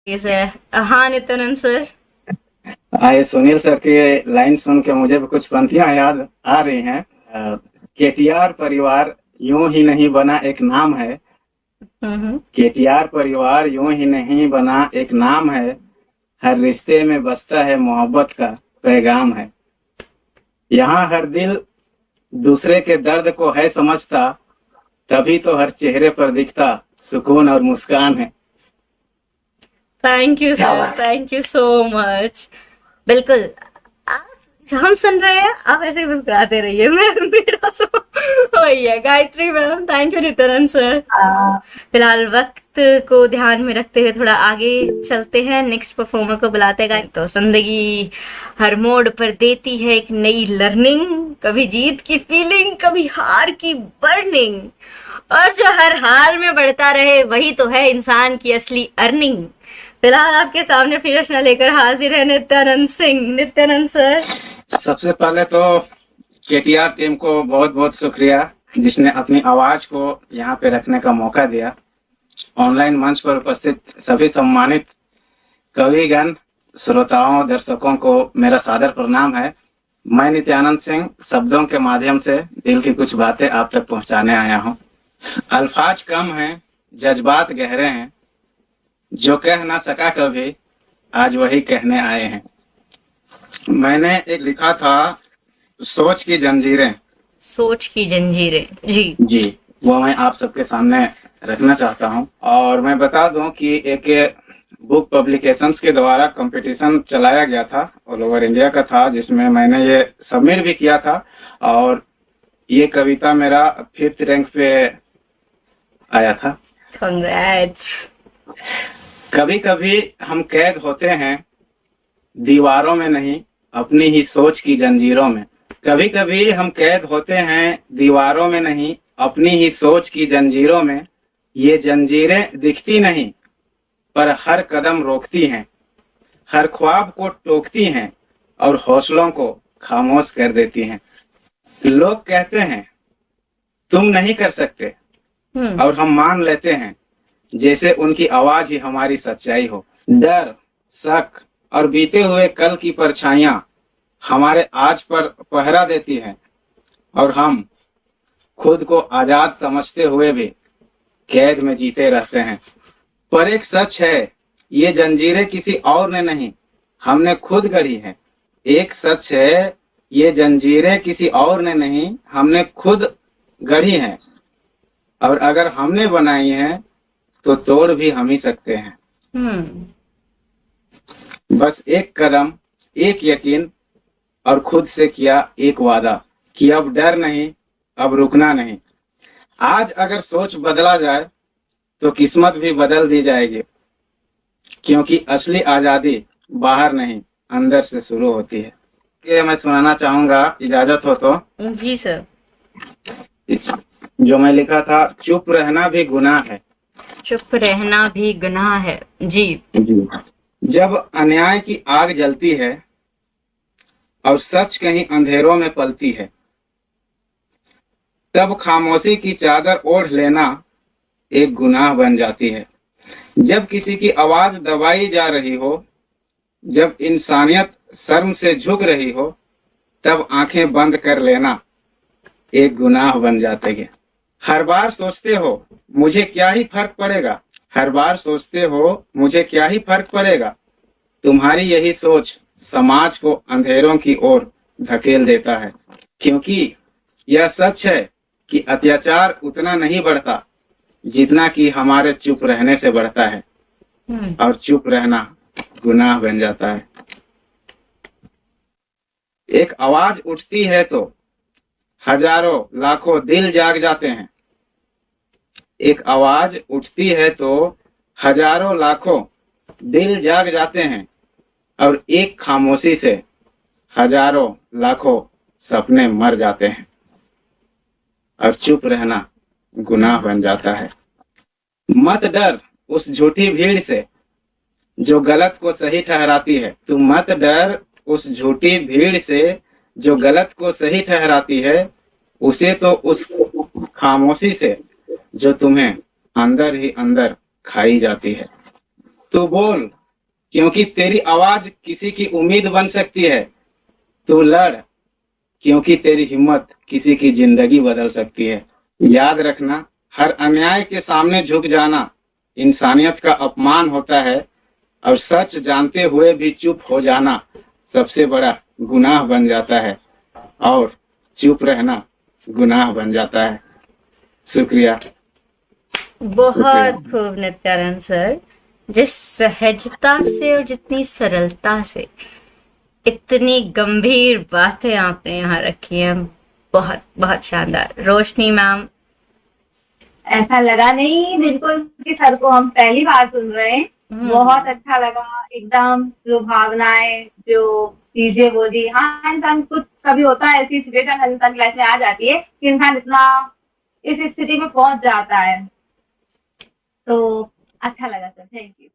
हाँ नित्यानंद सर। आए सुनील सर की लाइन सुन के मुझे भी कुछ पंक्तियां याद आ रही हैं। केटीआर परिवार यूं ही नहीं बना एक नाम है। हम्म। केटीआर परिवार यूं ही नहीं बना एक नाम है। हर रिश्ते में बसता है मोहब्बत का पैगाम है। यहाँ हर दिल दूसरे के दर्द को है समझता। तभी तो हर चेहरे पर दिखता सुकून और मुस्कान है। थैंक यू क्या सर, बात। Thank you so much. बिल्कुल। आप हम सुन रहे हैं, आप ऐसे ही मुस्कुराते रहिए। मैं मेरा तो वही है। Gayatri ma'am, thank you Nityanand sir. फिलहाल वक्त को ध्यान में रखते हुए थोड़ा आगे चलते हैं, नेक्स्ट परफॉर्मर को बुलाते हैं। तो जिंदगी हर मोड़ पर देती है एक नई लर्निंग, कभी जीत की फीलिंग, कभी हार की बर्निंग, और जो हर हाल में बढ़ता रहे वही तो है इंसान की असली अर्निंग। फिलहाल आपके सामने प्रश्न लेकर हाजिर है नित्यानंद सिंह। नित्यानंद सर। सबसे पहले तो केटीआर टीम को बहुत बहुत शुक्रिया, जिसने अपनी आवाज को यहाँ पे रखने का मौका दिया। ऑनलाइन मंच पर उपस्थित सभी सम्मानित कविगण, श्रोताओं, दर्शकों को मेरा सादर प्रणाम है। मैं नित्यानंद सिंह शब्दों के माध्यम से दिल की कुछ बातें आप तक पहुंचाने आया हूं। अल्फाज कम हैं, जज्बात गहरे हैं। जो कह ना सका कभी, आज वही कहने आए हैं। मैंने एक लिखा था, सोच की जंजीरें। सोच की जंजीरें। जी जी, वो मैं आप सबके सामने रखना चाहता हूं। और मैं बता दूं कि एक बुक पब्लिकेशंस के द्वारा कंपटीशन चलाया गया था, ऑल ओवर इंडिया का था, जिसमें मैंने ये सबमिट भी किया था। और ये कविता मेरा 5th रैंक पे आया था। कंग्रेट्स। कभी कभी हम कैद होते हैं दीवारों में नहीं, अपनी ही सोच की जंजीरों में। कभी कभी हम कैद होते हैं दीवारों में नहीं, अपनी ही सोच की जंजीरों में। ये जंजीरें दिखती नहीं पर हर कदम रोकती हैं, हर ख्वाब को टोकती हैं और हौसलों को खामोश कर देती हैं। लोग कहते हैं तुम नहीं कर सकते, और हम मान लेते हैं जैसे उनकी आवाज ही हमारी सच्चाई हो। डर, शक और बीते हुए कल की परछाइयां हमारे आज पर पहरा देती हैं, और हम खुद को आजाद समझते हुए भी कैद में जीते रहते हैं। पर एक सच है, ये जंजीरें किसी और ने नहीं, हमने खुद गढ़ी हैं। एक सच है, ये जंजीरें किसी और ने नहीं, हमने खुद गढ़ी हैं। और अगर हमने बनाई हैं तो तोड़ भी हम ही सकते हैं। बस एक कदम, एक यकीन, और खुद से किया एक वादा कि अब डर नहीं, अब रुकना नहीं। आज अगर सोच बदला जाए तो किस्मत भी बदल दी जाएगी, क्योंकि असली आजादी बाहर नहीं, अंदर से शुरू होती है। ये मैं सुनाना चाहूंगा, इजाजत हो तो। जी सर। जो मैं लिखा था, चुप रहना भी गुनाह है। चुप रहना भी गुनाह है। जी। जब अन्याय की आग जलती है और सच कहीं अंधेरों में पलती है, तब खामोशी की चादर ओढ़ लेना एक गुनाह बन जाती है। जब किसी की आवाज दबाई जा रही हो, जब इंसानियत शर्म से झुक रही हो, तब आंखें बंद कर लेना एक गुनाह बन जाते हैं। हर बार सोचते हो मुझे क्या ही फर्क पड़ेगा, हर बार सोचते हो मुझे क्या ही फर्क पड़ेगा। तुम्हारी यही सोच समाज को अंधेरों की ओर धकेल देता है, क्योंकि यह सच है कि अत्याचार उतना नहीं बढ़ता जितना कि हमारे चुप रहने से बढ़ता है, और चुप रहना गुनाह बन जाता है। एक आवाज उठती है तो हजारों लाखों दिल जाग जाते हैं। एक आवाज उठती है तो हजारों लाखों दिल जाग जाते हैं, और एक खामोशी से हजारों लाखों सपने मर जाते हैं, और चुप रहना गुनाह बन जाता है। मत डर उस झूठी भीड़ से जो गलत को सही ठहराती है। तुम मत डर उस झूठी भीड़ से जो गलत को सही ठहराती है, उसे तो उस खामोशी से जो तुम्हें अंदर ही अंदर खाई जाती है। तू बोल, क्योंकि तेरी आवाज किसी की उम्मीद बन सकती है। तू लड़, क्योंकि तेरी हिम्मत किसी की जिंदगी बदल सकती है। याद रखना, हर अन्याय के सामने झुक जाना इंसानियत का अपमान होता है, और सच जानते हुए भी चुप हो जाना सबसे बड़ा गुनाह बन जाता है, और चुप रहना गुनाह बन जाता है। शुक्रिया। बहुत खूब नित्यानंद सर, जिस सहजता से और जितनी सरलता से इतनी गंभीर बातें आपने यहाँ रखी हैं, बहुत बहुत शानदार। रोशनी मैम। ऐसा लगा नहीं बिल्कुल कि सर को हम पहली बार सुन रहे हैं। बहुत अच्छा लगा, एकदम जो भावनाएं, जो चीजें बोली। हाँ, इंसान कुछ कभी होता है ऐसी सिचुएशन इंसान की लाइफ में आ जाती है कि इंसान इतना इस स्थिति में पहुंच जाता है। तो अच्छा लगा सर, थैंक यू।